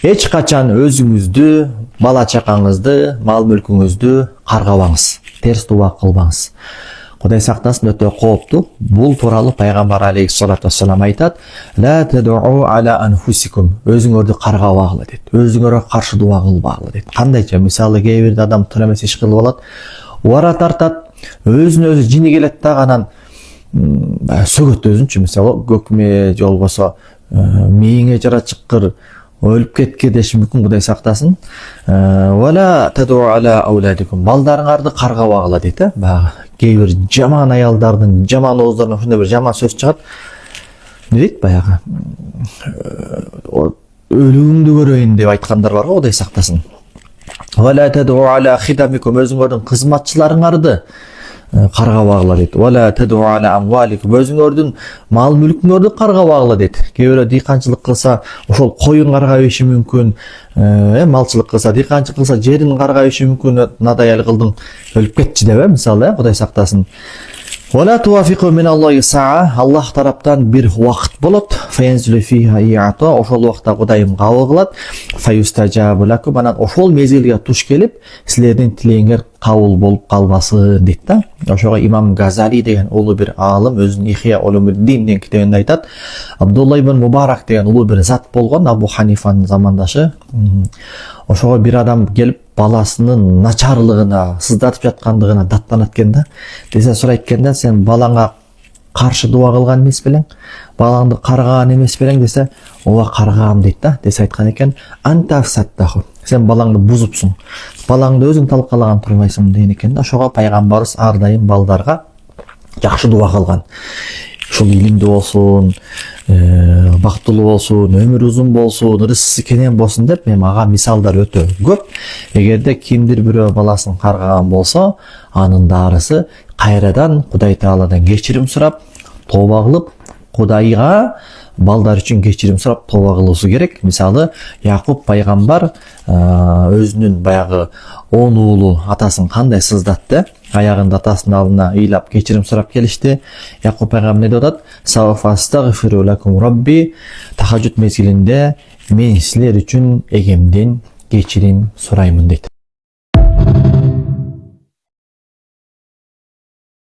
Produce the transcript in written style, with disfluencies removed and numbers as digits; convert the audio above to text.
Эч качан өзүңүздү, бала чакаңызды, мал мүлкүңүздү каргабаңыз, терс дуба кылбаңыз. Кудай сактасын, өтө кооптуу. Бул тууралуу пайгамбар алейхиссалату вассалам айтат: "Ла тадуу аля анфусикум", өзүңөрдү каргабагыла дейт. Өзүңөргө каршы дуба кылбагыла дейт. Кандайча? Мисалы, кээ бирде адам туура эмес иш кылып алат, убара тартат, өзүнө өзү жини келет да, анан сөгөт өзүнчү, мисалы, көкмө же болбосо мээңе жара чыккыр, өлүп кетке деши мүмкүн, Кудай сактасын. Вала тадуу аля ауладикум, балдарыңарды каргабагыла дейт. Баягы кээ бир жаман аялдардын, жаман ооздорунан ушундай бир жаман сөз чыгат. Не дейт баягы? Өлүгүңдү көрөйүн деп айткандар бар го, Кудай сактасын. Вала тадуу аля хидамикум, өзүңөрдүн кызматчыларыңарды каргабагыла дейт. Вала тадуу аля амваликум, өзүңөрдүн мал мүлкүңөрдү каргабагыла дейт. Кээ бирөө дыйканчылык кылса, ошол коюн каргабеşi мүмкүн, малчылык кылса, дыйканчылык кылса, жерин каргабеşi мүмкүн, мынадай эл кылдың, өлүп кетчи деп, мисалы, Кудай сактасын. Вала туафику миналлахи саа, Аллах тараптан бир убакыт болот. Фаянзилу фиха иато, ошол убакта Кудайым кабыл кылат. Фаюстажабу лакум, анан ошол мезгилге туш келип, силердин тилегиңер кабыл болуп калбасын дейт да. Ошого имам Газали деген улуу бир аалым өзүнүн Ихия улумуддин деген китебинде айтат. Абдулла ибн Мубарак деген улуу бир зат болгон, Абу Ханифанын замандашы. Ошого бир адам келип баласынын начарлыгына, сыздатып жаткандыгына даттанат экен да. Десе сурайт экен да: "Сен балаңа каршы дуба кылган эмес белең? Балаңды каргаган эмес белең?" Десе, "Ооба, каргаам" дейт да. Десе айткан экен: "Анта афсаттаху", сен балаңды бузупсуң. Балаңды өзүң талкалаган турбайсың деген экен да. Ошого пайгамбарыбыз ар дайым балдарга жакшы дуба кылган. Ушул илимдүү болсун, бактылуу болсун, өмүрү узун болсун, рызкысы кенен болсун деп, мен ага мисалдар өтө көп. Эгерде кимдир бирөө баласын каргаган болсо, анын дарысы кайрадан Кудай Тааладан кечирим сурап, тооба кылып, Кудайга балдар үчүн кечирим сурап тооба кылуусу керек. Мисалы, Якуб пайгамбар өзүнүн баягы 10 уулу атасын кандай сыздатты, аягында атасынын алдына ыйлап кечирим сурап келишти. Якуб пайгамбар не деп атат? "Сауфастагфиру лакум Rabbi", тахажжуд мезгилинде мен силер үчүн эгемден кечирим сураймын дейт.